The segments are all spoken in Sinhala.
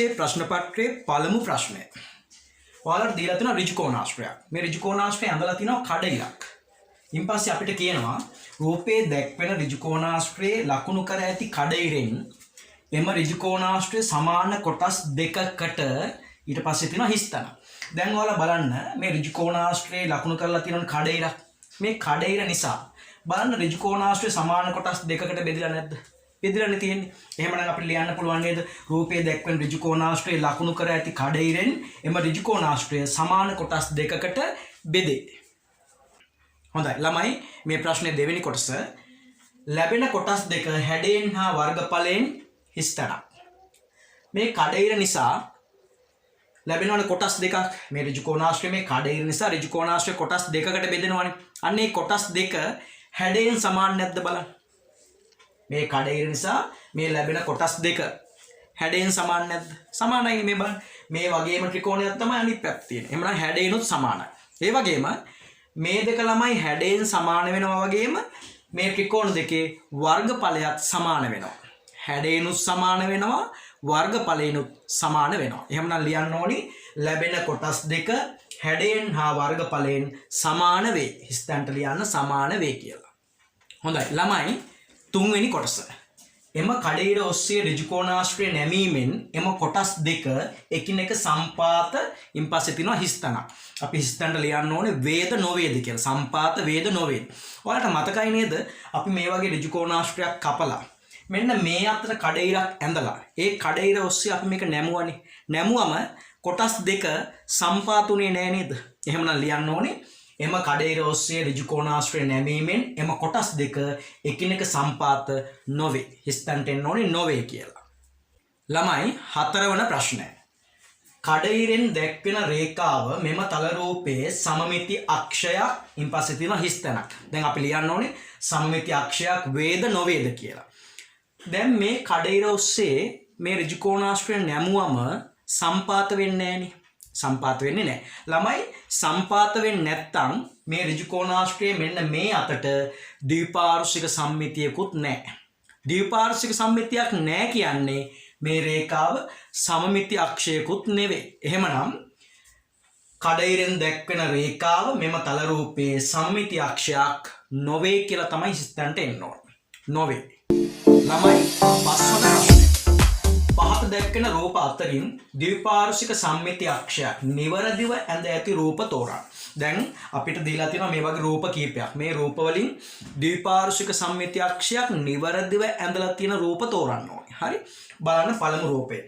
පස්සේ ප්‍රශ්න පත්‍රයේ පළමු ප්‍රශ්නය. ඔයාලට දීලා තියෙනවා ඍජු කෝණාශ්‍රයක්. මේ ඍජු කෝණාශ්‍රය ඇඳලා තිනවා කඩයිලක්. ඊන් පස්සේ අපිට කියනවා රූපයේ දැක්වෙන ඍජු කෝණාශ්‍රයේ ලකුණු කර ඇති කඩයිරෙන් එම ඍජු කෝණාශ්‍රය සමාන කොටස් දෙකකට ඊට පස්සේ තියෙනවා හිස්තන. දැන් ඔයාලා බලන්න මේ ඍජු කෝණාශ්‍රයේ ලකුණු කරලා තියෙන කඩයිරක්. මේ කඩයිර නිසා බලන්න ඍජු කෝණාශ්‍රය සමාන කොටස් දෙකකට බෙදලා නැද්ද? බෙදලානේ තියෙන්නේ. එහෙමනම් අපිට ලියන්න පුළුවන් නේද? රූපයේ දැක්වෙන ඍජු කෝණාශ්‍රයේ ලකුණු කර ඇති කඩයිරෙන් එම ඍජු කෝණාශ්‍රය සමාන කොටස් දෙකකට බෙදේ. හොඳයි ළමයි මේ ප්‍රශ්නේ දෙවෙනි කොටස. ලැබෙන කොටස් දෙක හැඩයෙන් හා වර්ගඵලයෙන් හිස්තනක්. මේ කඩයිර නිසා ලැබෙනවනේ කොටස් දෙකක්. මේ ඍජු කෝණාශ්‍රය මේ කඩයිර නිසා ඍජු කෝණාශ්‍රය කොටස් දෙකකට බෙදෙනවනේ. අන්න ඒ කොටස් දෙක හැඩයෙන් සමාන නැද්ද බලන්න. මේ කඩයිර නිසා මේ ලැබෙන කොටස් දෙක හැඩයෙන් සමාන නැද්ද? සමානයි. මේ බලන්න. මේ වගේම ත්‍රිකෝණයක් තමයි අනිත් පැත්තේ තියෙන්නේ. එහෙනම් හැඩයෙන්ුත් සමානයි. ඒ වගේම මේ දෙක ළමයි හැඩයෙන් සමාන වෙනවා වගේම මේ ත්‍රිකෝණ දෙකේ වර්ගඵලයත් සමාන වෙනවා. හැඩයෙන්ුත් සමාන වෙනවා වර්ගඵලයෙන්ුත් සමාන වෙනවා. එහෙනම් ලියන්න ඕනි ලැබෙන කොටස් දෙක හැඩයෙන් හා වර්ගඵලයෙන් සමාන වේ. හිස්තැන්ට ලියන්න සමාන වේ කියලා. හොඳයි ළමයි තුන්වෙනි කොටස. එම කඩයිර ඔස්සේ ඍජු කෝණාශ්‍රය නැමීමෙන් එම කොටස් දෙක එකිනෙක සම්පාත ඉන් පස්සේ තියෙනවා හිස්තනක්. අපි හිස්තනට ලියන්න ඕනේ වේද නොවේද කියලා. සම්පාත වේද නොවේද. ඔයාලට මතකයි නේද? අපි මේ වගේ ඍජු කෝණාශ්‍රයක් කපලා මෙන්න මේ අතර කඩයිරක් ඇඳලා ඒ කඩයිර ඔස්සේ අපි මේක නැමුවනේ. නැමුවම කොටස් දෙක සම්පාතුනේ නෑ නේද? එහෙමනම් ලියන්න ඕනේ එම කඩයිර ඔස්සේ ඍජු කෝණාශ්‍රය නැමීමෙන් එම කොටස් දෙක එකිනෙක සම්පාත නොවේ. හිස්තැන්ට එන්න ඕනේ නොවේ කියලා. ළමයි හතරවන ප්‍රශ්නය. කඩයිරෙන් දැක්වෙන රේඛාව මෙම තල රූපයේ සමමිති අක්ෂයක් ඉන් පස්සේ තියෙන හිස්තැනක්. දැන් අපි ලියන්න ඕනේ සමමිති අක්ෂයක් වේද නොවේද කියලා. දැන් මේ කඩයිර ඔස්සේ මේ ඍජු කෝණාශ්‍රය නැමුවම සම්පාත වෙන්නේ නැහනේ. සම්පාත වෙන්නේ නැහැ. ළමයි සම්පාත වෙන්නේ නැත්නම් මේ ඍජු කෝණාශ්‍රයේ මෙන්න මේ අතට ද්විපාර්ශ්වික සම්මිතියකුත් නැහැ. ද්විපාර්ශ්වික සම්මිතියක් නැහැ කියන්නේ මේ රේඛාව සමමිති අක්ෂයකුත් නෙවෙයි. එහෙමනම් කඩයිරෙන් දැක්වෙන රේඛාව මෙම තල රූපයේ සමමිති අක්ෂයක් නොවේ කියලා තමයි හිස්තැන්ට එන්න ඕනේ. නොවේ. ළමයි පස්වන ප්‍රශ්නය. පහත දැක්වෙන රූප අතරින් ද්විපාර්ශ්වික සම්මිති අක්ෂයක් නිවරදිව ඇඳ ඇති රූප තෝරන්න. දැන් අපිට දීලා තියෙනවා මේ වගේ රූප කීපයක්. මේ රූප වලින් ද්විපාර්ශ්වික සම්මිති අක්ෂයක් නිවරදිව ඇඳලා තියෙන රූප තෝරන්න ඕනේ. හරි? බලන්න පළමු රූපේ.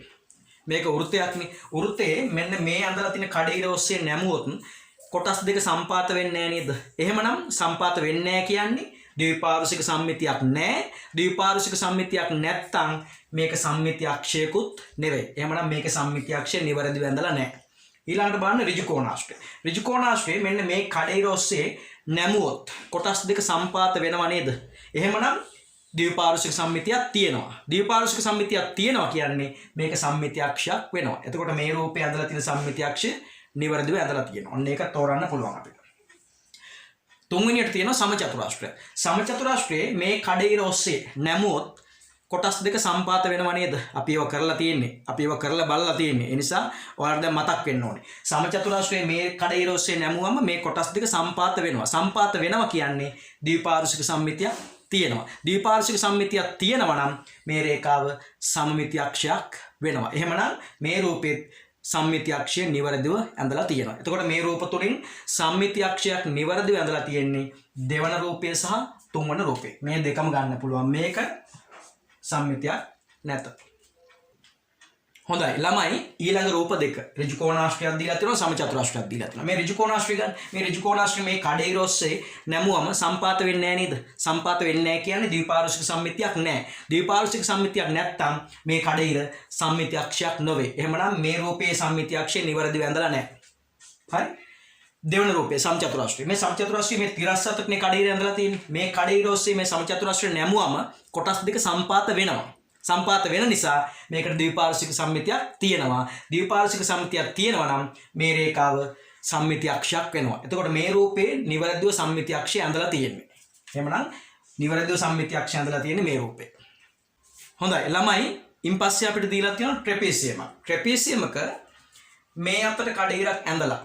මේක වෘත්තයක්නේ. වෘත්තයේ මෙන්න මේ ඇඳලා තියෙන කඩයිර ඔස්සේ නැමුවොත් කොටස් දෙක සම්පාත වෙන්නේ නැහැ නේද? එහෙමනම් සම්පාත වෙන්නේ නැහැ කියන්නේ ද්විපාර්ශ්වික සම්මිතියක් නැහැ. ද්විපාර්ශ්වික සම්මිතියක් නැත්තම් මේක සම්මිති අක්ෂයකුත් නෙවෙයි. එහෙමනම් මේක සම්මිති අක්ෂය නිවැරදිව ඇඳලා නැහැ. ඊළඟට බලන්න ඍජු කෝණාශ්‍රය. ඍජු කෝණාශ්‍රය මෙන්න මේ කඩයිර ඔස්සේ නැමුවොත් කොටස් දෙක සම්පාත වෙනව නේද? එහෙමනම් ද්විපාර්ශ්වික සම්මිතියක් තියෙනවා. ද්විපාර්ශ්වික සම්මිතියක් තියෙනවා කියන්නේ මේක සම්මිති අක්ෂයක් වෙනවා. එතකොට මේ රූපේ ඇඳලා තියෙන සම්මිති අක්ෂය නිවැරදිව ඇඳලා තියෙනවා. ඔන්න ඒක තෝරන්න පුළුවන් අපිට. තුන්වෙනියට තියෙනවා සමචතුරාශ්‍රය. සමචතුරාශ්‍රයේ මේ කඩයිර ඔස්සේ නැමුවොත් කොටස් දෙක සම්පාත වෙනව නේද? අපි ඒව කරලා තියෙන්නේ. අපි ඒව කරලා බලලා තියෙන්නේ. ඒ නිසා ඔයාලට දැන් මතක් වෙන්න ඕනේ. සමචතුරාශ්‍රයේ මේ කඩයිර ඔස්සේ නැමුවම මේ කොටස් දෙක සම්පාත වෙනවා. සම්පාත වෙනවා කියන්නේ ද්විපාර්ශ්වික සම්මිතියක් තියෙනවා. ද්විපාර්ශ්වික සම්මිතියක් තියෙනවා නම් මේ රේඛාව සමමිති අක්ෂයක් වෙනවා. එහෙමනම් මේ රූපෙත් සම්මිති අක්ෂය නිවැරදිව ඇඳලා තියෙනවා. එතකොට මේ රූප තුලින් සම්මිති අක්ෂයක් නිවැරදිව ඇඳලා තියෙන්නේ දෙවන රූපය සහ තුන්වන රූපය. මේ දෙකම ගන්න පුළුවන්. මේක සම්මිතියක් නැත. හොඳයි ළමයි ඊළඟ රූප දෙක ඍජු කෝණාශ්‍රයක් දීලා තියෙනවා සමචතුරාශ්‍රයක් දීලා තියෙනවා. මේ ඍජු කෝණාශ්‍රය ගන්න. මේ ඍජු කෝණාශ්‍රය මේ කඩයිර ඔස්සේ නැමුවම සම්පාත වෙන්නේ නැහැ නේද? සම්පාත වෙන්නේ නැහැ කියන්නේ ද්විපාර්ශ්වික සම්මිතියක් නැහැ. ද්විපාර්ශ්වික සම්මිතියක් නැත්තම් මේ කඩයිර සම්මිති අක්ෂයක් නොවේ. එහෙමනම් මේ රූපයේ සම්මිති අක්ෂය නිවැරදිව ඇඳලා නැහැ. හරි? දෙවන රූපයේ සමචතුරාශ්‍රය. මේ සමචතුරාශ්‍රය මේ තිරස්සතකනේ කඩයිර ඇඳලා තියෙන්නේ. මේ කඩයිර ඔස්සේ මේ සමචතුරාශ්‍රය නැමුවම කොටස් දෙක සම්පාත වෙනවා. සම්පාත වෙන නිසා මේකට ද්විපාර්ශ්වික සම්මිතියක් තියෙනවා. ද්විපාර්ශ්වික සම්මිතියක් තියෙනවා නම් මේ රේඛාව සම්මිති අක්ෂයක් වෙනවා. එතකොට මේ රූපේ නිවැරදිව සම්මිති අක්ෂය ඇඳලා තියෙන්නේ. එහෙමනම් නිවැරදිව සම්මිති අක්ෂය ඇඳලා තියෙන්නේ මේ රූපේ. හොඳයි ළමයි ඉන් පස්සේ අපිට දීලා තියෙනවා ට්‍රැපීසියම. ට්‍රැපීසියමක මේ අතට කඩිරක් ඇඳලා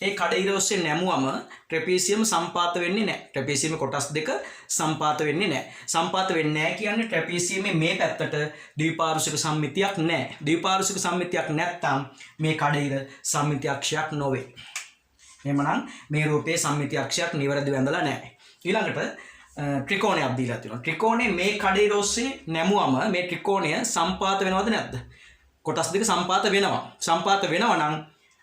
ඒ කඩිර ඔස්සේ නැමුවම ට්‍රැපීසියම සම්පාත වෙන්නේ නැහැ. ට්‍රැපීසියම කොටස් දෙක සම්පාත වෙන්නේ නැහැ. සම්පාත වෙන්නේ නැහැ කියන්නේ ට්‍රැපීසියමේ මේ පැත්තට ද්විපාර්ශ්වික සම්මිතියක් නැහැ. ද්විපාර්ශ්වික සම්මිතියක් නැත්නම් මේ කඩිර සම්මිති අක්ෂයක් නොවේ. එහෙමනම් මේ රූපයේ සම්මිති අක්ෂයක් නිවැරදිව ඇඳලා නැහැ. ඊළඟට ත්‍රිකෝණයක් දීලා තියෙනවා. ත්‍රිකෝණේ මේ කඩිර ඔස්සේ නැමුවම මේ ත්‍රිකෝණය සම්පාත වෙනවද නැද්ද? කොටස් දෙක සම්පාත වෙනවා. සම්පාත වෙනවා නම්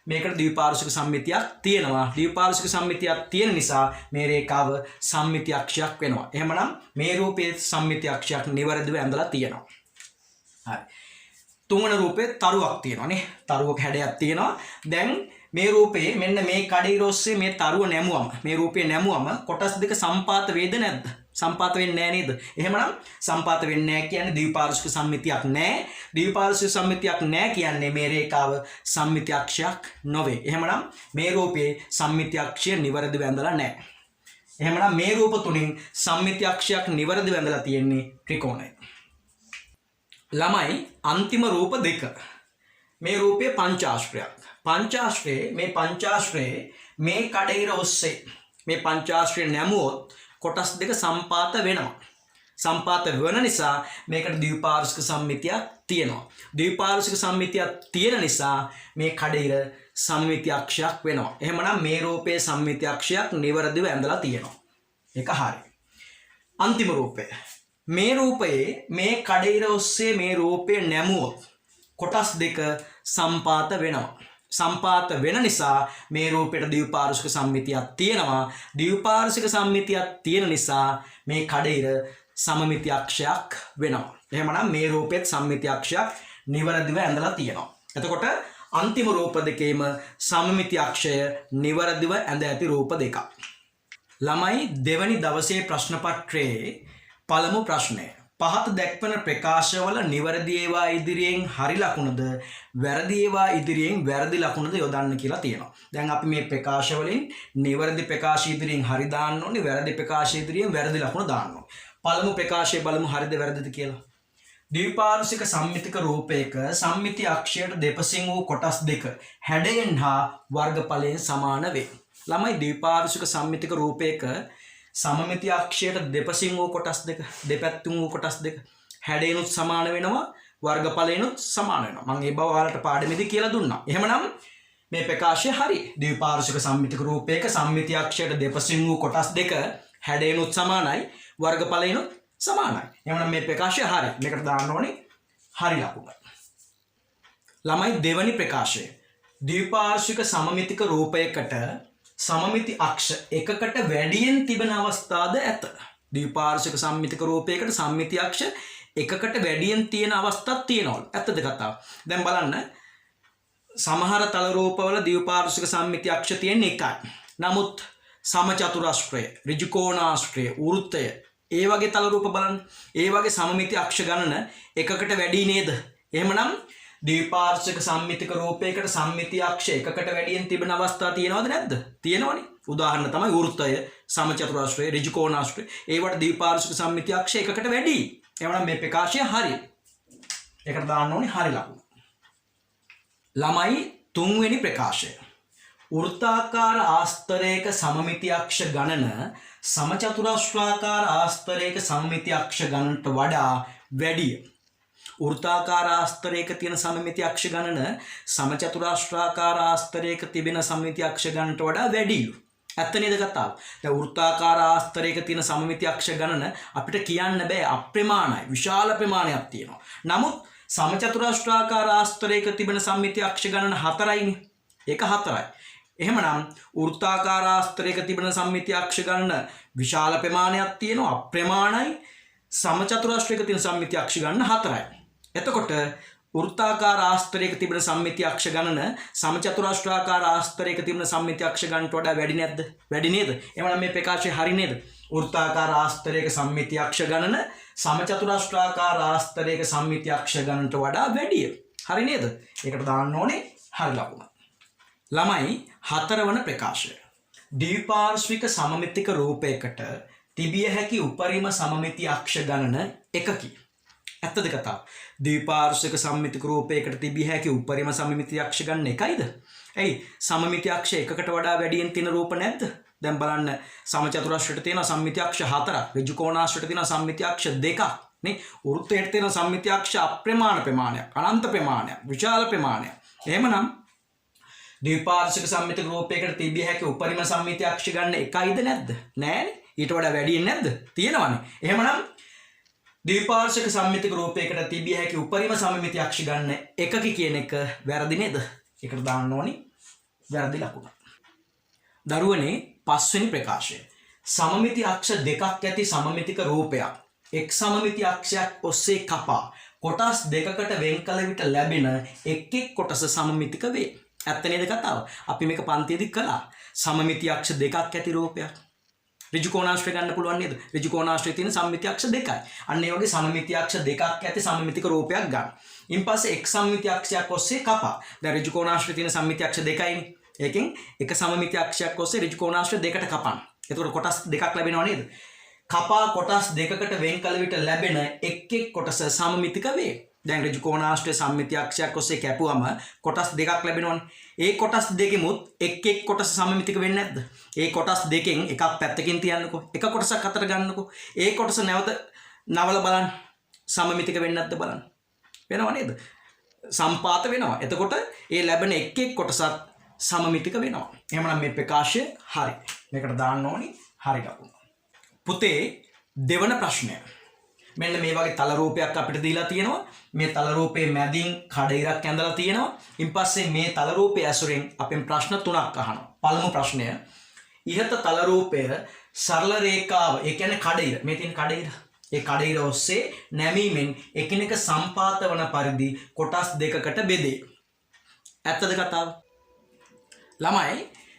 මේකට ද්විපාර්ශ්වික සම්මිතියක් තියෙනවා. ද්විපාර්ශ්වික සම්මිතියක් තියෙන නිසා මේ රේඛාව සම්මිති අක්ෂයක් වෙනවා. එහෙමනම් මේ රූපයේ සම්මිති අක්ෂයක් නිවැරදිව ඇඳලා තියෙනවා. හරි. තුන්වන රූපේ තරුවක් තියෙනවානේ. තරුවක හැඩයක් තියෙනවා. දැන් මේ රූපේ මෙන්න මේ කඩිර ඔස්සේ මේ තරුව නැමුවම මේ රූපේ නැමුවම කොටස් දෙක සම්පාත වේද නැද්ද? සම්පාත වෙන්නේ නැහැ නේද? එහෙමනම් සම්පාත වෙන්නේ නැහැ කියන්නේ ද්විපාර්ශ්වික සම්මිතියක් නැහැ. ද්විපාර්ශ්වික සම්මිතියක් නැහැ කියන්නේ මේ රේඛාව සම්මිති අක්ෂයක් නොවේ. එහෙමනම් මේ රූපයේ සම්මිති අක්ෂය නිවැරදිව ඇඳලා නැහැ. එහෙමනම් මේ රූප තුنين සම්මිති අක්ෂයක් නිවැරදිව ඇඳලා තියෙන්නේ ත්‍රිකෝණය. ළමයි අන්තිම රූප දෙක. මේ රූපයේ පංචාශ්‍රයක්. පංචාශ්‍රයේ මේ කඩිර ඔස්සේ මේ පංචාශ්‍රය නැමුවොත් කොටස් දෙක සම්පාත වෙනවා. සම්පාත වෙන නිසා මේකට ද්විපාර්ශ්වික සම්මිතියක් තියෙනවා. ද්විපාර්ශ්වික සම්මිතියක් තියෙන නිසා මේ කඩිර සම්මිති අක්ෂයක් වෙනවා. එහෙමනම් මේ රූපයේ සම්මිති අක්ෂයක් නිවැරදිව ඇඳලා තියෙනවා. ඒක හරියි. අන්තිම රූපය. මේ රූපයේ මේ කඩිර ඔස්සේ මේ රූපය නැමුවොත් කොටස් දෙක සම්පාත වෙනවා. සම්පාත වෙන නිසා මේ රූපයට ද්විපාර්ශ්වික සම්මිතියක් තියෙනවා. ද්විපාර්ශ්වික සම්මිතියක් තියෙන නිසා මේ කඩිර සමමිති අක්ෂයක් වෙනවා. එහෙමනම් මේ රූපෙත් සම්මිති අක්ෂයක් නිවැරදිව ඇඳලා තියෙනවා. එතකොට අන්තිම රූප දෙකේම සමමිති අක්ෂය නිවැරදිව ඇඳ ඇති රූප දෙකක්. ළමයි දෙවැනි දවසේ ප්‍රශ්න පත්‍රයේ පළමු ප්‍රශ්නය. පහත දැක්වන ප්‍රකාශවල නිවැරදි ඒවා ඉදිරියෙන් හරි ලකුණද වැරදි ඒවා ඉදිරියෙන් වැරදි ලකුණද යොදන්න කියලා තියෙනවා. දැන් අපි මේ ප්‍රකාශ වලින් නිවැරදි ප්‍රකාශ ඉදිරියෙන් හරි දාන්න ඕනේ, වැරදි ප්‍රකාශ ඉදිරියෙන් වැරදි ලකුණ දාන්න ඕනේ. පළමු ප්‍රකාශය බලමු හරිද වැරදිද කියලා. ද්විපාර්ශ්වික සම්මිතික රූපයක සම්මිති අක්ෂයට දෙපසින් වූ කොටස් දෙක හැඩයෙන් හා වර්ගඵලයෙන් සමාන වේ. ළමයි ද්විපාර්ශ්වික සම්මිතික රූපයක සමමිති අක්ෂයට දෙපසින් වූ කොටස් දෙක දෙපැත්තුන් වූ කොටස් දෙක හැඩයනුත් සමාන වෙනවා වර්ගඵලයනුත් සමාන වෙනවා. මම ඒ බව ඔයාලට පාඩමේදී කියලා දුන්නා. එහෙමනම් මේ ප්‍රකාශය හරි. ද්විපාර්ශ්වික සම්මිතික රූපයක සම්මිති අක්ෂයට දෙපසින් වූ කොටස් දෙක හැඩයනුත් සමානයි වර්ගඵලයනුත් සමානයි. එහෙමනම් මේ ප්‍රකාශය හරි. මේකට දාන්න ඕනේ හරි ලකුණ. ළමයි දෙවැනි ප්‍රකාශය. ද්විපාර්ශ්වික සමමිතික රූපයකට සමමිති අක්ෂ එකකට වැඩියෙන් තිබෙන අවස්ථාද ඇත. ද්විපාර්ශ්වික සම්මිතික රූපයකට සම්මිති අක්ෂ එකකට වැඩියෙන් තියෙන අවස්ථාවක් තියෙනවා. ඇත්තද කතාව? දැන් බලන්න සමහර තල රූපවල ද්විපාර්ශ්වික සම්මිති අක්ෂ තියෙන එකයි. නමුත් සමචතුරස්‍රය, ඍජුකෝණාශ්‍රය, වෘත්තය ඒ වගේ තල රූප බලන්න. ඒ වගේ සමමිති අක්ෂ ගණන එකකට වැඩි නේද? එහෙමනම් ද්විපාර්ශ්වික සම්මිතික රූපයකට සම්මිති අක්ෂ එකකට වැඩියෙන් තිබෙන අවස්ථා තියෙනවද නැද්ද? තියෙනවනේ. උදාහරණ තමයි වෘත්තය, සමචතුරාශ්‍රය, ඍජුකෝණාශ්‍රය. ඒවට ද්විපාර්ශ්වික සම්මිති අක්ෂ එකකට වැඩි. එහෙනම් මේ ප්‍රකාශය හරි. ඒකට දාන්න ඕනේ හරි ලකුණ. ළමයි තුන්වෙනි ප්‍රකාශය. වෘත්තාකාර ආස්තරයක සමමිති අක්ෂ ගණන සමචතුරාශ්‍රාකාර ආස්තරයක සමමිති අක්ෂ ගණනට වඩා වැඩිය. වෘත්තාකාර ආස්තරයක තියෙන සමමිති අක්ෂ ගණන සමචතුරාශ්‍රාකාර ආස්තරයක තිබෙන සමමිති අක්ෂ ගණනට වඩා වැඩිලු. ඇත්ත නේද කතාව? දැන් වෘත්තාකාර ආස්තරයක තියෙන සමමිති අක්ෂ ගණන අපිට කියන්න බෑ අප්‍රමාණයි. විශාල ප්‍රමාණයක් තියෙනවා. නමුත් සමචතුරාශ්‍රාකාර ආස්තරයක තිබෙන සමමිති අක්ෂ ගණන 4යිනේ. ඒක 4යි. එහෙමනම් වෘත්තාකාර ආස්තරයක තිබෙන සම්මිති අක්ෂ ගණන විශාල ප්‍රමාණයක් තියෙනවා අප්‍රමාණයි. සමචතුරාශ්‍රයක තියෙන සම්මිති අක්ෂ ගණන 4යි. එතකොට වෘත්තාකාර ආස්තරයක තිබෙන සම්මිති අක්ෂ ගණන සමචතුරාශ්‍රාකාර ආස්තරයක තිබෙන සම්මිති අක්ෂ ගණනට වඩා වැඩි නැද්ද? වැඩි නේද? එහෙනම් මේ ප්‍රකාශය හරි නේද? වෘත්තාකාර ආස්තරයක සම්මිති අක්ෂ ගණන සමචතුරාශ්‍රාකාර ආස්තරයක සම්මිති අක්ෂ ගණනට වඩා වැඩිය. හරි නේද? ඒකට දාන්න ඕනේ හරි ලකුණ. ළමයි හතරවන ප්‍රකාශය. ද්විපාර්ශ්වික සමමිතික රූපයකට තිබිය හැකි උපරිම සමමිති අක්ෂ ගණන 1කි. ඇත්තද කතාව? ද්විපාර්ශ්වික සම්මිතික රූපයකට තිබිය හැකි උපරිම සමමිති අක්ෂ ගන්න එකයිද? ඇයි සමමිති අක්ෂ එකකට වඩා වැඩියෙන් තියෙන රූප නැද්ද? දැන් බලන්න සමචතුරස්‍රයට තියෙන සම්මිති අක්ෂ 4ක්, ඍජු කෝණාශ්‍රයට තියෙන සම්මිති අක්ෂ 2ක් නේ. වෘත්තයට තියෙන සම්මිති අක්ෂ අප්‍රමාණ ප්‍රමාණයක්, අනන්ත ප්‍රමාණයක්, විශාල ප්‍රමාණයක්. එහෙමනම් ද්විපාර්ශ්වික සම්මිතික රූපයකට තිබිය හැකි උපරිම සම්මිති අක්ෂ ගන්න එකයිද නැද්ද? නෑනේ. ඊට වඩා වැඩියෙන් නැද්ද? තියෙනවනේ. එහෙමනම් ද්විපාර්ශ්වික සම්මිතික රූපයකට තිබිය හැකි උපරිම සමමිති අක්ෂ ගන්න එකක කියන එක වැරදි නේද? ඒකට දාන්න ඕනි වැරදි ලකුණ. දරුවනේ පස්වෙනි ප්‍රකාශය. සමමිති අක්ෂ දෙකක් ඇති සමමිතික රූපයක් එක් සමමිති අක්ෂයක් ඔස්සේ කපා කොටස් දෙකකට වෙන් කළ විට ලැබෙන එක් එක් කොටස සමමිතික වේ. ඇත්ත නේද කතාව? අපි මේක පන්තියේදී කළා. සමමිති අක්ෂ දෙකක් ඇති රූපයක් ඍජු කෝණාශ්‍රය ගන්න පුළුවන් නේද? ඍජු කෝණාශ්‍රයේ තියෙන සම්මිති අක්ෂ දෙකයි. අන්න ඒ වගේ සමමිති අක්ෂ දෙකක් ඇති සමමිතික රූපයක් ගන්න. ඊන් පස්සේ එක් සමමිති අක්ෂයක් ඔස්සේ කපා. දැන් ඍජු කෝණාශ්‍රයේ තියෙන සම්මිති අක්ෂ දෙකයිනේ. ඒකෙන් එක සමමිති අක්ෂයක් ඔස්සේ ඍජු කෝණාශ්‍රය දෙකට කපන්න. එතකොට කොටස් දෙකක් ලැබෙනව නේද? කපා කොටස් දෙකකට වෙන් කළ විට ලැබෙන එක් එක් කොටස සමමිතික වේ. දැන් ඍජු කෝණාශ්‍රයේ සම්මිති අක්ෂයක් ඔස්සේ කැපුවම කොටස් දෙකක් ලැබෙනවනේ. ඒ කොටස් දෙකෙමුත් එක් එක් කොටස සමමිතික වෙන්නේ නැද්ද? ඒ කොටස් දෙකෙන් එකක් පැත්තකින් තියන්නකෝ. එක කොටසක් අතට ගන්නකෝ. ඒ කොටස නැවත නවල බලන්න. සමමිතික වෙන්නේ නැද්ද බලන්න. වෙනව නේද? සම්පාත වෙනවා. එතකොට ඒ ලැබෙන එක් එක් කොටසත් සමමිතික වෙනවා. එහෙනම් මේ ප්‍රකාශය හරි. මේකට දාන්න ඕනි හරි ලකුණ. පුතේ දෙවන ප්‍රශ්නය. මෙන්න මේ වගේ තල රූපයක් අපිට දීලා තියෙනවා. මේ තල රූපේ මැදින් කඩිරක් ඇඳලා තියෙනවා. ඊට පස්සේ මේ තල රූපය ඇසුරෙන් අපෙන් ප්‍රශ්න තුනක් අහනවා. පළමු ප්‍රශ්නය. ඉහත තල රූපය සරල රේඛාව, ඒ කියන්නේ කඩිර. මේ තියෙන කඩිර. ඒ කඩිර ඔස්සේ නැමීමෙන් එකිනෙක සම්පාත වන පරිදි කොටස් දෙකකට බෙදේ. ඇත්තද කතාව? ළමයි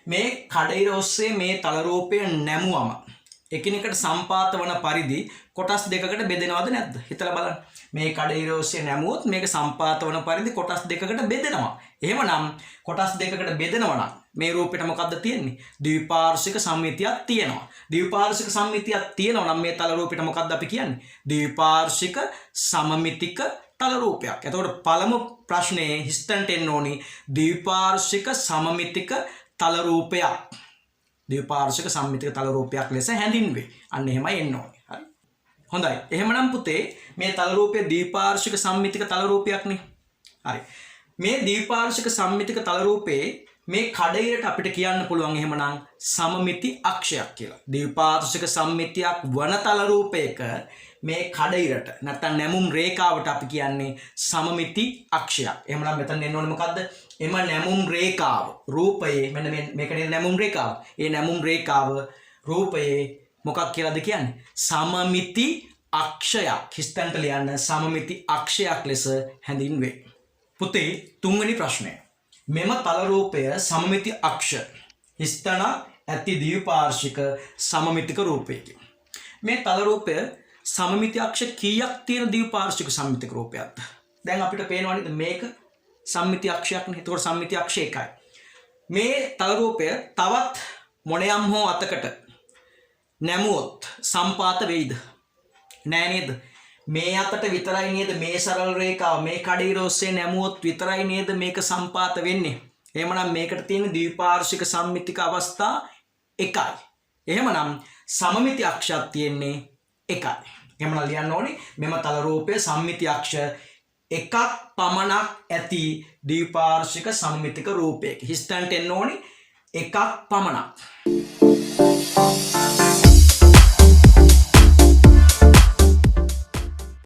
මේ කඩිර ඔස්සේ මේ තල රූපය නැමුවම එකිනෙකට සම්පාත වන පරිදි කොටස් දෙකකට බෙදෙනවද නැද්ද? හිතලා බලන්න. මේ කඩිර ඔස්සේ නැමුවොත් මේක සම්පාත වන පරිදි කොටස් දෙකකට බෙදෙනවා. එහෙමනම් කොටස් දෙකකට බෙදෙනවා නම් මේ රූපෙට මොකද්ද තියෙන්නේ? ද්විපාර්ශ්වික සම්මිතියක් තියෙනවා. ද්විපාර්ශ්වික සම්මිතියක් තියෙනවා නම් මේ තල රූපෙට මොකද්ද අපි කියන්නේ? ද්විපාර්ශ්වික සමමිතික තල රූපයක්. එතකොට පළමු ප්‍රශ්නේ හිස්තන්ට එන්න ඕනි ද්විපාර්ශ්වික සමමිතික තල රූපයක්. ද්විපාර්ශ්වික සම්මිතික තල රූපයක් ලෙස හැඳින්වේ. අන්න එහෙමයි එන්න ඕනේ. හරි. හොඳයි. එහෙමනම් පුතේ මේ තල රූපය ද්විපාර්ශ්වික සම්මිතික තල රූපයක්නේ. හරි. මේ ද්විපාර්ශ්වික සම්මිතික තල රූපේ මේ කඩිරට අපිට කියන්න පුළුවන් එහෙමනම් සමමිති අක්ෂයක් කියලා. ද්විපාර්ශ්වික සම්මිතියක් වන තල රූපයක මේ කඩිරට නැත්නම් නැමුම් රේඛාවට අපි කියන්නේ සමමිති අක්ෂයක්. එහෙමනම් මෙතන එන්න ඕනේ මොකද්ද? එම නැමුම් රේඛාව රූපයේ මෙන්න මේකනේ නැමුම් රේඛාව. ඒ නැමුම් රේඛාව රූපයේ මොකක් කියලාද කියන්නේ? සමමිති අක්ෂයක්. හිස්තන්ට ලියන්න සමමිති අක්ෂයක් ලෙස හැඳින්වේ. පුතේ තුන්වෙනි ප්‍රශ්නය. මෙම තල රූපය සමමිති අක්ෂ හිස්තන ඇති ද්විපාර්ශ්වික සමමිතික රූපයකි. මේ තල රූපය සමමිති අක්ෂ කීයක් තියෙන ද්විපාර්ශ්වික සමමිතික රූපයක්ද? දැන් අපිට පේනවා නේද මේක සම්මිති අක්ෂයක් නේ. ඒතකොට සම්මිති අක්ෂ එකයි. මේ තල රූපය තවත් මොණයම් හෝ අතකට නැමුවොත් සම්පාත වෙයිද? නෑ නේද? මේ අතට විතරයි නේද මේ සරල රේඛාව මේ කඩිර ඔස්සේ නැමුවොත් විතරයි නේද මේක සම්පාත වෙන්නේ. එහෙමනම් මේකට තියෙන ද්විපාර්ශ්වික සම්මිතික අවස්ථා එකයි. එහෙමනම් සමමිති අක්ෂයක් තියෙන්නේ එකයි. එහෙමනම් ලියන්න ඕනේ මෙම තල රූපයේ සම්මිති අක්ෂ එකක් පමණක් ඇති ද්විපාර්ශ්වික සම්මිතික රූපයක. හිස්තන්ට එන්න ඕනේ එකක් පමණක්.